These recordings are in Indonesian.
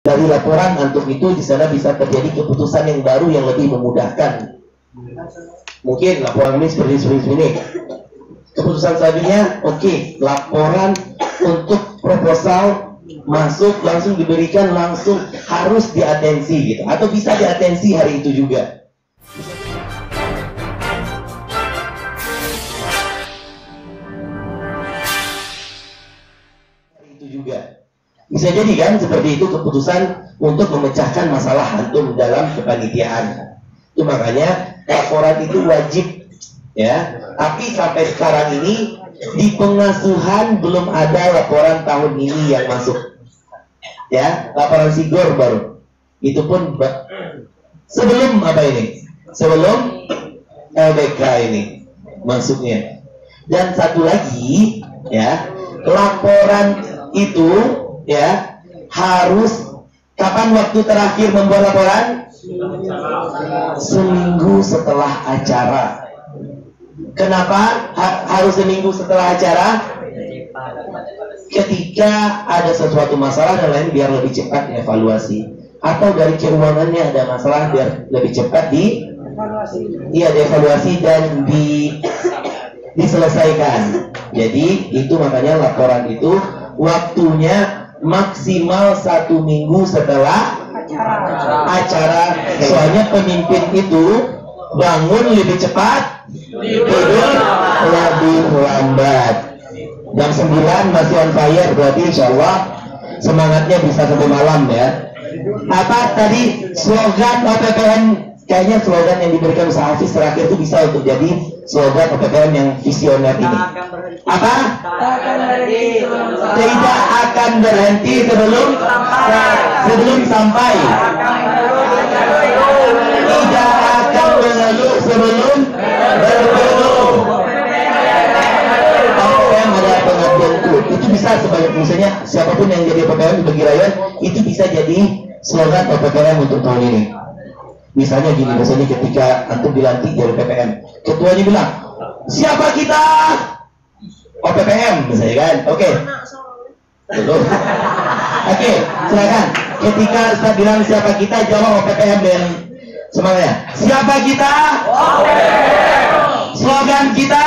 dari laporan antum itu di sana bisa terjadi keputusan yang baru yang lebih memudahkan. Mungkin laporan ini seperti ini. Keputusan selanjutnya, oke, laporan untuk proposal masuk langsung diberikan, langsung harus diatensi gitu, atau bisa diatensi hari itu juga. Bisa jadi kan seperti itu keputusan untuk memecahkan masalah antum dalam kepanitiaan. Itu makanya laporan itu wajib ya. Tapi sampai sekarang ini di pengasuhan belum ada laporan tahun ini yang masuk. Ya, laporan Sigor baru. Itu pun sebelum apa ini? Sebelum LBK ini masuknya. Dan satu lagi ya, laporan itu ya harus kapan waktu terakhir membuat laporan? Seminggu setelah acara. Kenapa harus seminggu setelah acara? Ketika ada sesuatu masalah dan lain biar lebih cepat evaluasi, atau dari keuangannya ada masalah biar lebih cepat dievaluasi dan diselesaikan. Jadi itu makanya laporan itu waktunya maksimal 1 minggu setelah acara. Soalnya pemimpin itu bangun lebih cepat, tidur lebih lambat. Jam 9 masih on fire, berarti insya Allah semangatnya bisa sampai malam ya. Apa tadi slogan OPPM? Kayaknya slogan yang diberikan usaha Hafiz terakhir itu bisa untuk jadi slogan OPPM yang visioner ini. Apa? Tidak akan berhenti sebelum sampai. Tidak akan mengeluh sebelum berpeluh. OPPM adalah pengabdianku. Itu bisa sebagai misalnya siapapun yang jadi OPPM bagi rakyat itu bisa jadi slogan OPPM untuk tahun ini. Misalnya gini, misalnya ketika antum dilantik dari PPM, ketuanya bilang, siapa kita? OPPM, misalnya kan? Oke. Oke, silakan. Ketika Ustaz bilang siapa kita, jawab OPPM dan semuanya. Siapa kita? OPPM. Slogan kita?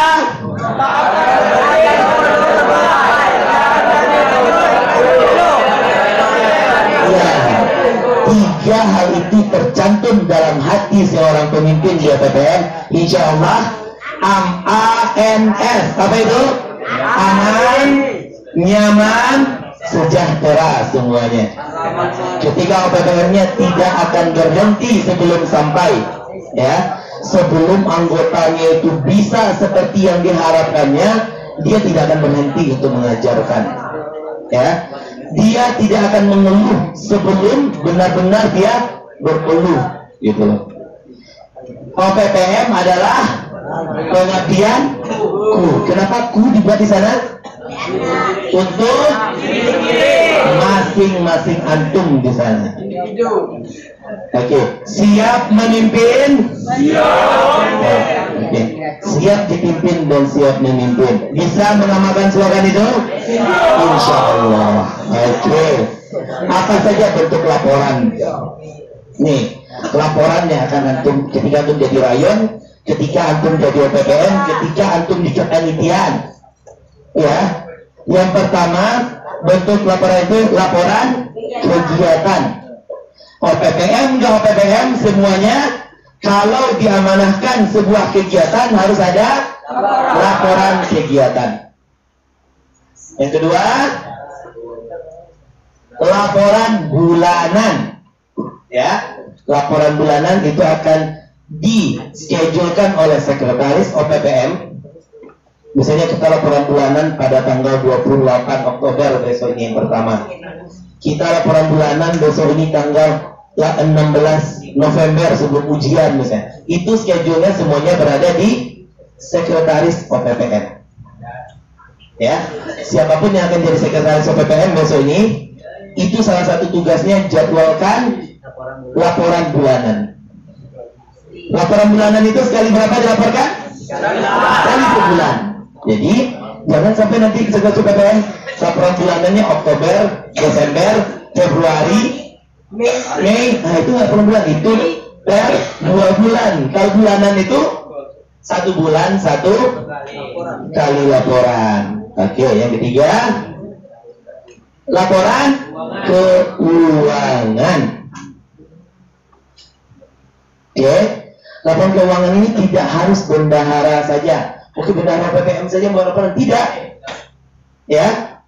Tiga hal itu tercantum dalam hati seorang pemimpin di OPPM, insya Allah AMANS. Apa itu? Aman, nyaman, sejahtera semuanya. Ketika OPPM-nya tidak akan berhenti sebelum sampai, ya, sebelum anggotanya itu bisa seperti yang diharapkannya, dia tidak akan berhenti untuk mengajarkan, ya. Dia tidak akan mengeluh sebelum benar-benar dia berkeluh, gitu loh. OPPM adalah pengabdianku. Kenapa ku dibuat di sana? Untuk masing-masing antum di sana. Oke, siap memimpin? Siap. Oke. Siap dipimpin dan siap memimpin. Bisa menamakan slogan itu? Insya Allah. Oke. Apa saja bentuk laporan? Nih, laporannya akan antum ketika antum jadi rayon, ketika antum jadi OPPM, ketika antum di kepanitiaan. Ya. Yang pertama, bentuk laporan itu laporan kegiatan. OPPM nggak OPPM semuanya kalau diamanahkan sebuah kegiatan harus ada laporan kegiatan. Yang kedua, laporan bulanan. Ya, laporan bulanan itu akan dischedulkan oleh sekretaris OPPM. Misalnya kita laporan bulanan pada tanggal 28 Oktober besok ini yang pertama. Kita laporan bulanan besok ini tanggal 16 November sebelum ujian misalnya. Itu schedule-nya semuanya berada di sekretaris OPPM. Ya, siapapun yang akan jadi sekretaris OPPM besok ini, itu salah satu tugasnya jadwalkan laporan bulanan. Laporan bulanan itu sekali berapa dilaporkan? Sekali per bulan. Jadi jangan sampai nanti sekretaris OPPM laporan bulanannya Oktober, Desember, Februari, Mei, nah itu nggak per bulan, itu per 2 bulan. Kalau bulanan itu 1 bulan 1 kali laporan. Oke, yang ketiga laporan keuangan. Oke, laporan keuangan ini tidak harus bendahara saja. Oke, bendahara PPM saja mau laporan, tidak. Ya,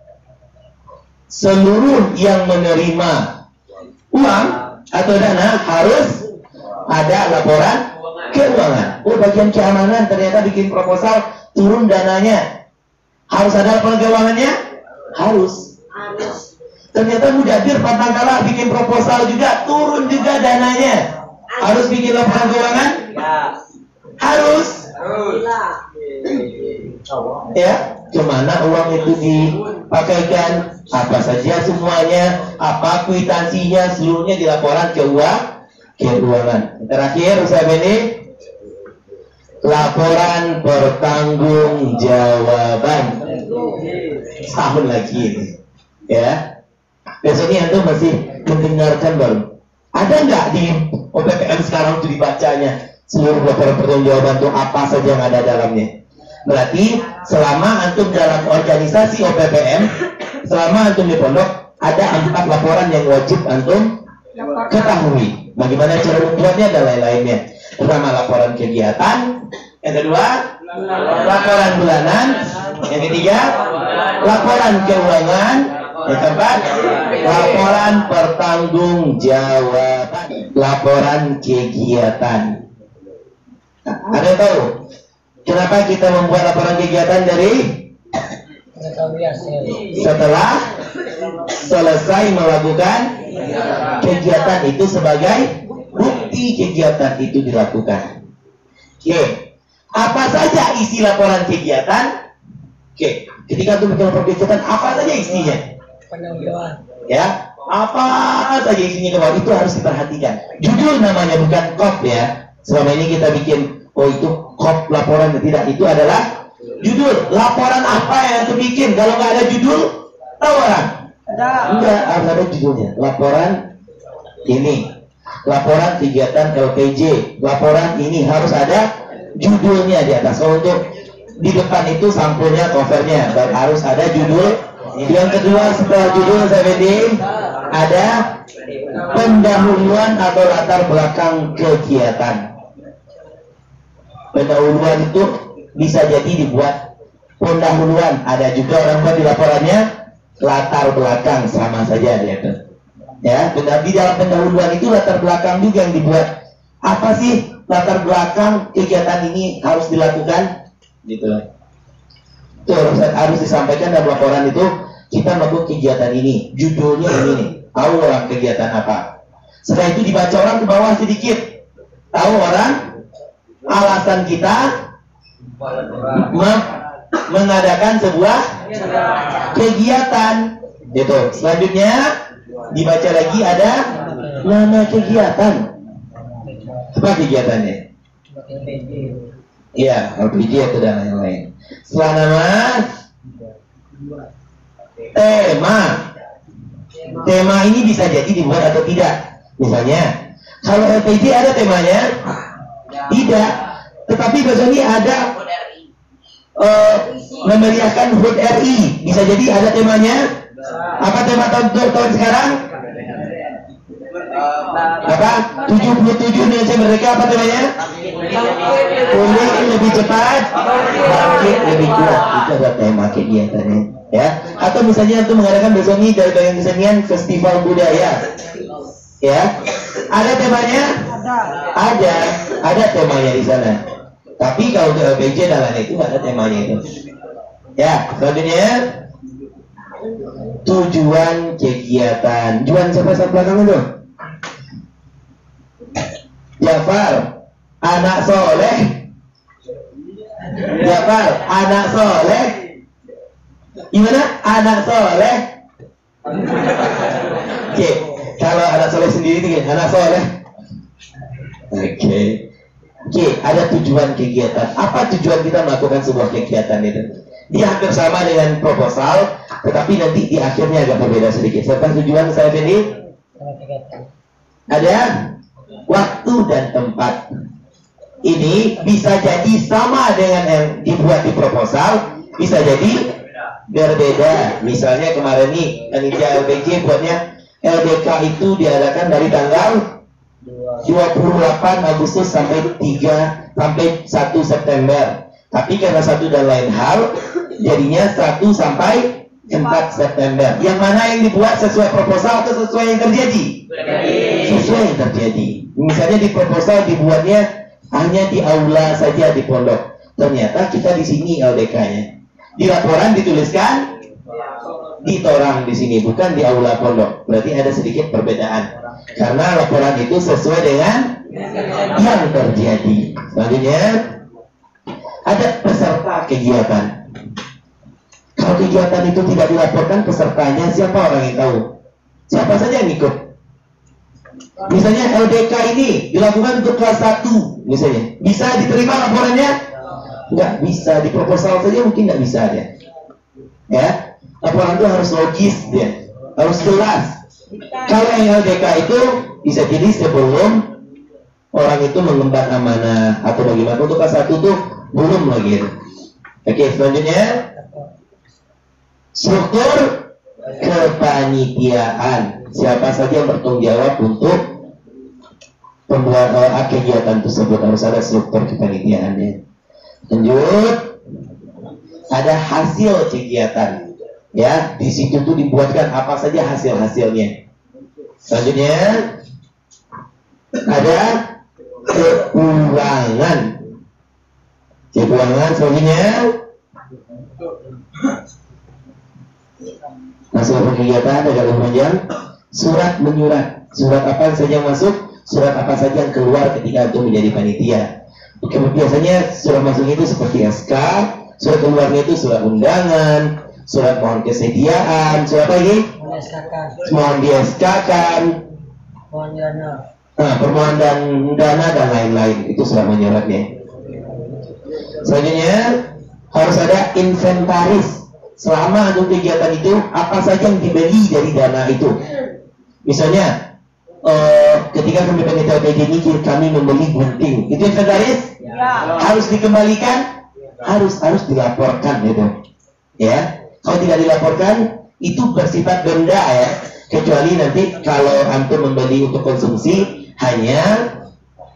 seluruh yang menerima uang atau dana harus ada laporan keuangan. Oh, bagian keamanan ternyata bikin proposal turun dananya, harus ada laporan keuangannya? Harus. Ternyata Mudadir Patangkala bikin proposal juga turun juga dananya, harus bikin laporan keuangan? Harus. Ya, kemana uang itu dipakaikan, apa saja semuanya, apa kwitansinya, seluruhnya di laporan keuangan. Terakhir, Ustaz ini laporan pertanggungjawaban. Setahun lagi ini, ya. Besoknya antum masih mendengarkan baru. Ada nggak di OPPM sekarang itu dibacanya seluruh laporan pertanggungjawaban itu apa saja yang ada dalamnya? Berarti selama antum dalam organisasi OPPM, selama antum di pondok, ada 4 laporan yang wajib antum ketahui. Bagaimana cara membuatnya dan lain-lainnya. Pertama, laporan kegiatan. Yang kedua, laporan bulanan. Yang ketiga, laporan keuangan. Yang keempat, laporan pertanggungjawaban. Laporan kegiatan. Nah, ada yang tahu kenapa kita membuat laporan kegiatan dari setelah selesai melakukan kegiatan itu sebagai bukti kegiatan itu dilakukan. Oke, apa saja isi laporan kegiatan? Oke, ketika itu bikin laporan kegiatan, apa saja isinya? Ya, apa saja isinya itu harus diperhatikan. Judul namanya, bukan kop ya. Selama ini kita bikin, oh itu kop laporan, tidak, itu adalah judul. Laporan apa yang itu bikin? Kalau nggak ada judul, tahu orang? Enggak, harus ada judulnya. Laporan ini, laporan kegiatan LPJ, laporan ini harus ada judulnya di atas. Kalau untuk di depan itu sampulnya, covernya, dan harus ada judul. Yang kedua, setelah judul ada pendahuluan atau latar belakang kegiatan. Pendahuluan itu bisa jadi dibuat pendahuluan, ada juga orang buat di laporannya latar belakang, sama saja dia tuh. Ya, di dalam pendahuluan itu latar belakang juga yang dibuat. Apa sih latar belakang kegiatan ini harus dilakukan? Gitu loh. Itu harus disampaikan dalam laporan itu, kita melakukan kegiatan ini, judulnya ini nih, tahu orang kegiatan apa. Setelah itu dibaca orang ke bawah sedikit, tahu orang alasan kita mengadakan sebuah kegiatan. Gitu. Selanjutnya dibaca lagi ada nama kegiatan. Apa kegiatannya? Iya, LPG atau dan lain-lain. Setelah nama, tema ini bisa jadi dibuat atau tidak. Misalnya, kalau LPG ada temanya, tidak. Tetapi besoknya ada memeriahkan HUT RI, bisa jadi ada temanya. Apa tema tahun sekarang? Apa? 77 Indonesia Merdeka, apa temanya? Pulih lebih cepat, bangkit lebih kuat. Itu adalah tema kegiatannya, ya. Atau misalnya untuk mengadakan besok ini dari bagian kesenian festival budaya, ya. Ada temanya? Ada temanya di sana. Tapi kalau untuk LPJ dan lain itu ada temanya itu. Ya, selanjutnya tujuan kegiatan. Tujuan siapa belakang itu? Jafar, anak soleh. Jafar, anak soleh. Gimana? Anak soleh. Oke, kalau anak soleh sendiri itu anak soleh. Oke, ada tujuan kegiatan. Apa tujuan kita melakukan sebuah kegiatan itu? Dia hampir sama dengan proposal, tetapi nanti di akhirnya agak berbeda sedikit. Serta tujuan saya ini Ada waktu dan tempat. Ini bisa jadi sama dengan yang dibuat di proposal, bisa jadi berbeda. Misalnya kemarin nih panitia LPJ buatnya LDK itu diadakan dari tanggal 28 Agustus sampai 1 September. Tapi karena satu dan lain hal, jadinya 1 sampai 4 September. Yang mana yang dibuat sesuai proposal atau sesuai yang terjadi? Sesuai yang terjadi. Misalnya di proposal dibuatnya hanya di aula saja di pondok. Ternyata kita di sini LDK-nya. Di laporan dituliskan di torang di sini, bukan di aula pondok. Berarti ada sedikit perbedaan. Karena laporan itu sesuai dengan yang terjadi. Selanjutnya ada peserta kegiatan. Kalau kegiatan itu tidak dilaporkan pesertanya, siapa orang yang tahu? Siapa saja yang ikut? Misalnya LDK ini dilakukan untuk kelas 1 misalnya, bisa diterima laporannya? Nggak bisa. Di proposal saja mungkin nggak bisa dia. Ya, laporan itu harus logis dia, harus jelas. Kalau yang LDK itu bisa jadi sebelum orang itu mengemban amanah atau bagaimana. Untuk kelas 1 tuh belum lagi. Oke, selanjutnya struktur kepanitiaan. Siapa saja yang bertanggung jawab untuk pembuatan kegiatan tersebut, harus ada struktur kepanitiaannya. Lanjut, ada hasil kegiatan. Ya, di situ tuh dibuatkan apa saja hasil-hasilnya. Selanjutnya ada keuangan. Keuangan selanjutnya masuk kegiatan ada panjang. Surat menyurat. Surat apa saja yang masuk, surat apa saja yang keluar ketika itu menjadi panitia. Biasanya surat masuk itu seperti SK, surat keluarnya itu surat undangan, surat mohon kesediaan, surat apa lagi? Mohon di-SK-kan, permohonan dana dan lain-lain. Itu surat menyuratnya. Selanjutnya harus ada inventaris. Selama untuk kegiatan itu apa saja yang dibeli dari dana itu. Misalnya ketika kami panitia LPJ ini kami membeli gunting, itu inventaris harus dikembalikan, harus dilaporkan gitu. Ya, kalau tidak dilaporkan itu bersifat denda ya. Kecuali nanti kalau antum membeli untuk konsumsi hanya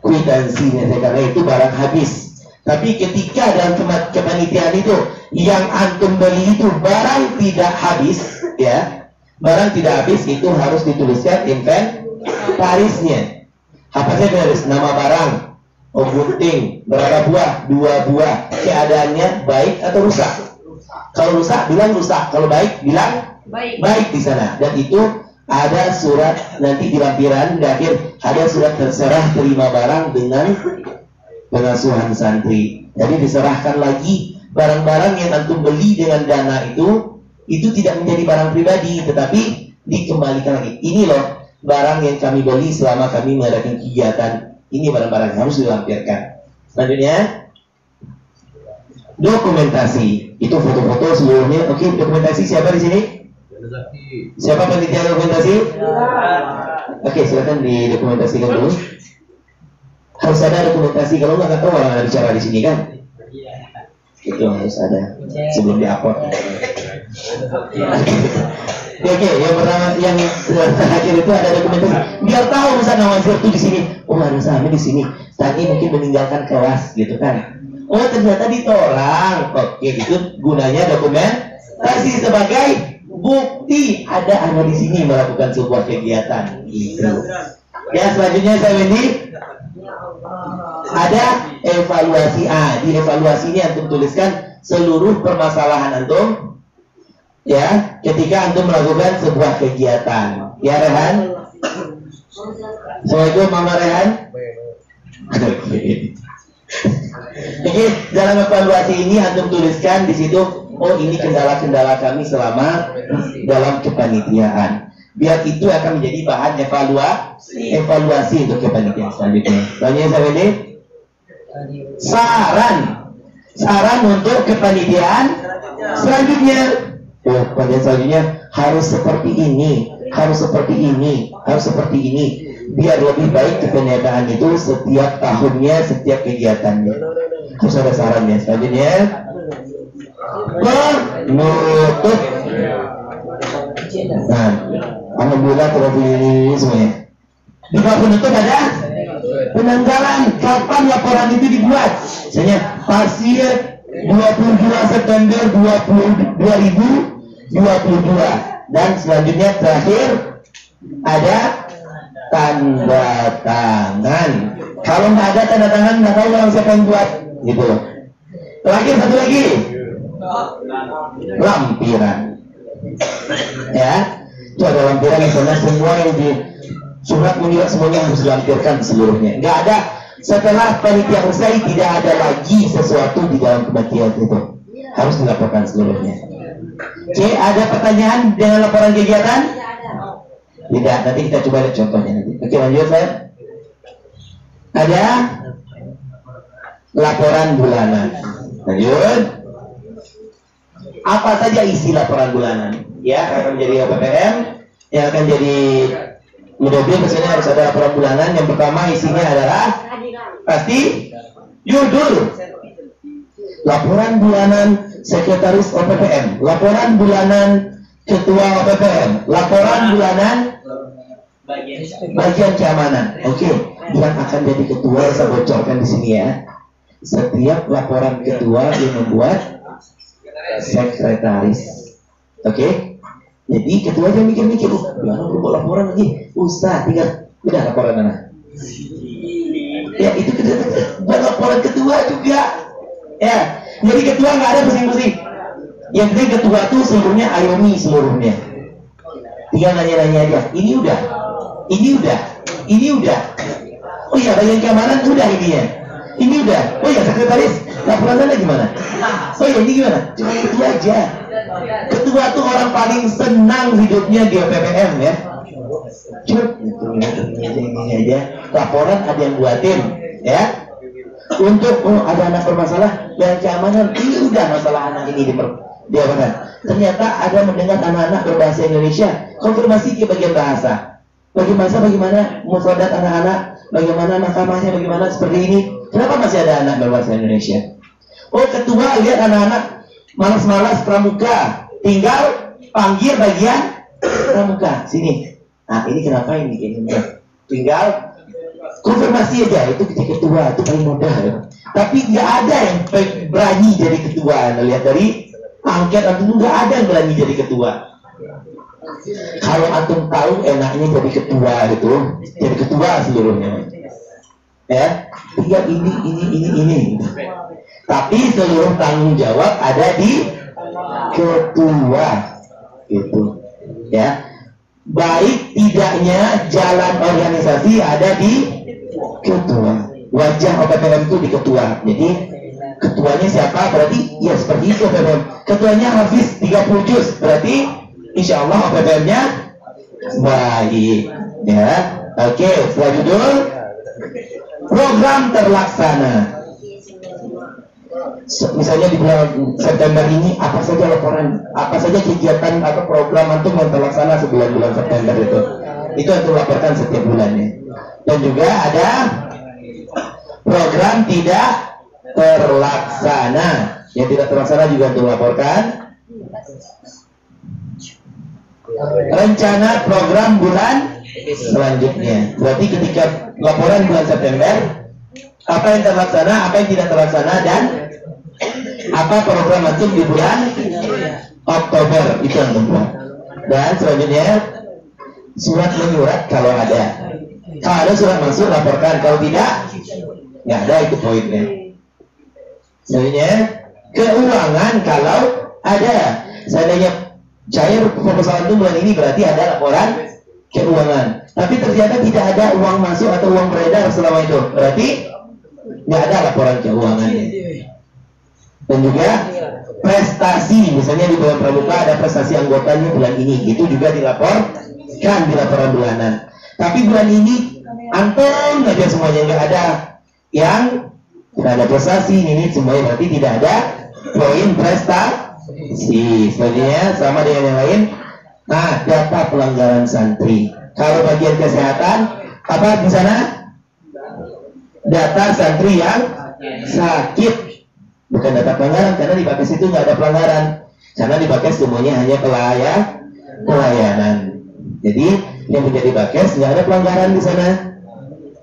kwitansinya, karena itu barang habis. Tapi ketika dalam kepanitiaan itu yang antum beli itu barang tidak habis, ya, barang tidak habis itu harus dituliskan inventarisnya. Apa saja harus nama barang, gunting, berapa buah, 2 buah, keadaannya baik atau rusak. Kalau rusak bilang rusak, kalau baik bilang baik di sana. Dan itu ada surat nanti di lampiran di akhir, ada surat terserah terima barang dengan pengasuhan santri. Jadi diserahkan lagi barang-barang yang antum beli dengan dana itu tidak menjadi barang pribadi, tetapi dikembalikan lagi. Ini loh barang yang kami beli selama kami mengadakan kegiatan. Ini barang-barang yang harus dilampirkan. Selanjutnya dokumentasi. Itu foto-foto seluruhnya. Oke, dokumentasi siapa di sini? Siapa panitia dokumentasi? Oke, silakan didokumentasikan dulu. Harus ada dokumentasi, kalau nggak tahu orang ada bicara di sini kan? Itu harus ada sebelum diupload. Oke, yang pertama, yang terakhir itu ada dokumentasi. Biar tahu misalnya nama itu di sini. Oh, ada Sami di sini. Tadi mungkin meninggalkan kelas gitu kan? Oh, ternyata ditorang. Oke, itu gunanya dokumentasi sebagai bukti ada di sini melakukan sebuah kegiatan. Gitu. Ya, selanjutnya saya Wendy. Ada evaluasi. Di evaluasi ini antum tuliskan seluruh permasalahan antum ya ketika antum melakukan sebuah kegiatan. Ya, Rehan. Assalamualaikum Mama Rehan. Oke, dalam evaluasi ini antum tuliskan di situ, oh ini kendala-kendala kami selama dalam kepanitiaan. Biar itu akan menjadi bahan evaluasi untuk kepanitiaan selanjutnya. Selanjutnya saya ini saran untuk kepanitiaan selanjutnya. Kepanitiaan selanjutnya harus seperti ini. harus seperti ini, harus seperti ini. Biar lebih baik kepenyertaan itu setiap tahunnya, setiap kegiatannya. Harus ada sarannya. Selanjutnya penutup. Nah, alhamdulillah terlebih semuanya. Di bawah penutup ada penanggalan. Kapan laporan itu dibuat? Misalnya pasien 22 September 2022, dan selanjutnya terakhir ada tanda tangan. Kalau nggak ada tanda tangan, nggak tahu orang siapa yang buat, gitu. Terakhir satu lagi, lampiran. Ya, itu ada lampiran yang semua yang di surat menyurat semuanya harus dilampirkan seluruhnya. Nggak ada setelah panitia usai, tidak ada lagi sesuatu di dalam kematian itu, harus dilaporkan seluruhnya. Oke, ada pertanyaan dengan laporan kegiatan? Tidak, nanti kita coba lihat contohnya nanti. Oke, lanjut saya. Ada laporan bulanan. Lanjut. Apa saja isi laporan bulanan? Ya, akan menjadi OPPM, yang akan jadi mobil biasanya harus ada laporan bulanan. Yang pertama isinya adalah pasti judul. Laporan bulanan sekretaris OPPM, laporan bulanan ketua OPPM, laporan bulanan bagian keamanan. Oke, yang akan jadi ketua saya bocorkan di sini ya. Setiap laporan ketua yang membuat sekretaris. Oke, jadi ketua aja mikir-mikir, jangan lupa laporan lagi. Ustaz, tinggal udah laporan mana? Ya itu buat laporan ketua juga. Ya, jadi ketua nggak ada pusing-pusing. Yang penting ketua tuh seluruhnya ayomi seluruhnya. Tinggal nanya-nanya aja. Ini udah, ini udah, ini udah. Oh iya, bagian keamanan udah ininya. Ini udah. Oh iya, sekretaris laporan sana gimana? Oh iya, ini gimana? Cuma itu aja. Ketua tuh orang paling senang hidupnya di OPPM ya. Cuk, ini aja. Laporan ada yang buatin, ya. Untuk ada anak bermasalah dan keamanan, ini udah masalah anak ini dia benar. Ternyata ada mendengar anak-anak berbahasa Indonesia, konfirmasi ke bagian bahasa. Bagaimana mufradat anak-anak, bagaimana mahkamahnya, bagaimana seperti ini. Kenapa masih ada anak berbahasa Indonesia? Oh, ketua lihat anak-anak malas-malas pramuka, tinggal panggil bagian pramuka sini. Nah, ini kenapa ini? Tinggal konfirmasi aja, itu ketua itu paling mudah ya. Tapi nggak ada yang berani jadi ketua. Lihat dari angket antum nggak ada yang berani jadi ketua. Kalau antum tahu enaknya jadi ketua gitu, jadi ketua seluruhnya. Ya, tinggal ini. Tapi seluruh tanggung jawab ada di ketua, gitu. Ya, baik tidaknya jalan organisasi ada di ketua. Wajah OPPM itu di ketua. Jadi ketuanya siapa? Berarti ya seperti itu OPPM. Ketuanya Hafiz 30 juz. Berarti insya Allah OPPM-nya baik. Ya, oke. Setelah judul program terlaksana. Misalnya di bulan September ini apa saja laporan, apa saja kegiatan atau program antum yang terlaksana sebulan bulan September itu antum laporkan setiap bulannya. Dan juga ada program tidak terlaksana, yang tidak terlaksana juga antum laporkan. Rencana program bulan selanjutnya. Berarti ketika laporan bulan September, apa yang terlaksana, apa yang tidak terlaksana, dan apa program masuk di bulan Oktober itu yang membuat. Dan selanjutnya surat menyurat kalau ada. Kalau ada surat masuk laporkan, kalau tidak nggak ada, itu poinnya. Selanjutnya keuangan kalau ada. Seandainya cair proposal itu bulan ini berarti ada laporan keuangan. Tapi ternyata tidak ada uang masuk atau uang beredar selama itu, berarti nggak ada laporan keuangannya. Dan juga prestasi, misalnya di bulan pramuka ada prestasi anggotanya bulan ini, itu juga dilaporkan di laporan bulanan. Tapi bulan ini antum aja semuanya, nggak ada yang tidak ada prestasi, ini semuanya berarti tidak ada poin prestasi. Selanjutnya sama dengan yang lain, Nah, data pelanggaran santri. Kalau bagian kesehatan, apa di sana? Data santri yang sakit. Bukan data pelanggaran, karena di Bakes itu nggak ada pelanggaran. Karena di Bakes semuanya hanya pelayanan. Jadi yang menjadi Bakes nggak ada pelanggaran di sana.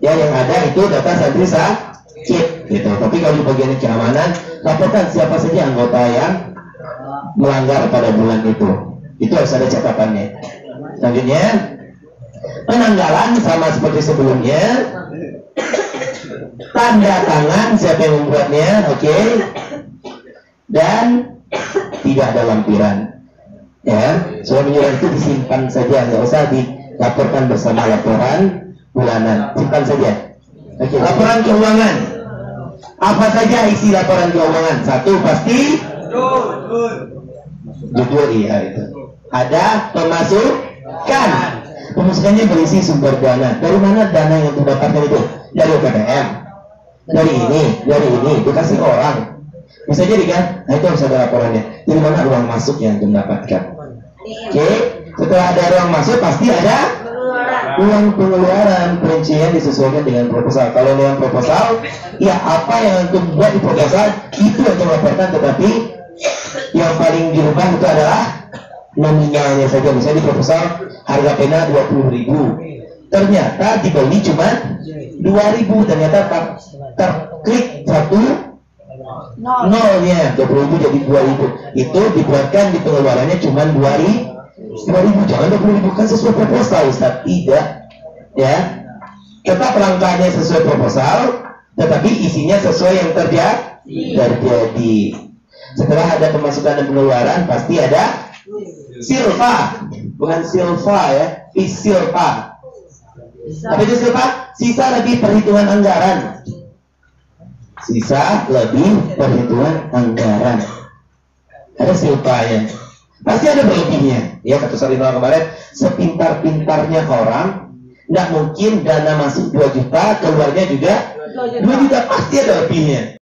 Ya, yang ada itu data santri sakit, gitu. Tapi kalau di bagian keamanan, laporkan siapa saja anggota yang melanggar pada bulan itu. Itu harus ada catatannya. Selanjutnya, penanggalan sama seperti sebelumnya. Tanda tangan siapa yang membuatnya, oke. Dan tidak ada lampiran. Ya, surat menyurat itu disimpan saja, nggak usah dilaporkan bersama laporan bulanan. Simpan saja. Oke. Laporan keuangan. Apa saja isi laporan keuangan? Satu pasti jujur, iya itu. Ada pemasukan. Pemasukannya berisi sumber dana. Dari mana dana yang didapatkan itu? Dari OPPM. Dari ini dikasih orang. Bisa jadi kan? Nah, itu harus ada laporannya. Dari mana uang masuk yang didapatkan? Oke. Setelah ada uang masuk, pasti ada uang pengeluaran. Perincian disesuaikan dengan proposal. Kalau dengan proposal, ya apa yang untuk buat di proposal itu yang dilaporkan, tetapi yang paling dirubah itu adalah nominalnya saja. Misalnya di proposal harga pena 20.000, ternyata dibeli cuma 2.000, ternyata terklik satu nolnya, 20.000 jadi 2.000. Itu dibuatkan di pengeluarannya cuma 2.000, jangan 20.000, kan sesuai proposal, Ustaz. Tidak, ya. Tetap langkahnya sesuai proposal, tetapi isinya sesuai yang terjadi. Setelah ada pemasukan dan pengeluaran, pasti ada silpa, bukan silva ya, silpa. Apa itu silpa? Sisa lebih perhitungan anggaran. Sisa lebih perhitungan anggaran. Ada silpanya. Pasti ada berlebihnya. Ya, kata Sarino kemarin, sepintar-pintarnya orang, nggak mungkin dana masuk 2 juta, keluarnya juga 2 juta, pasti ada lebihnya.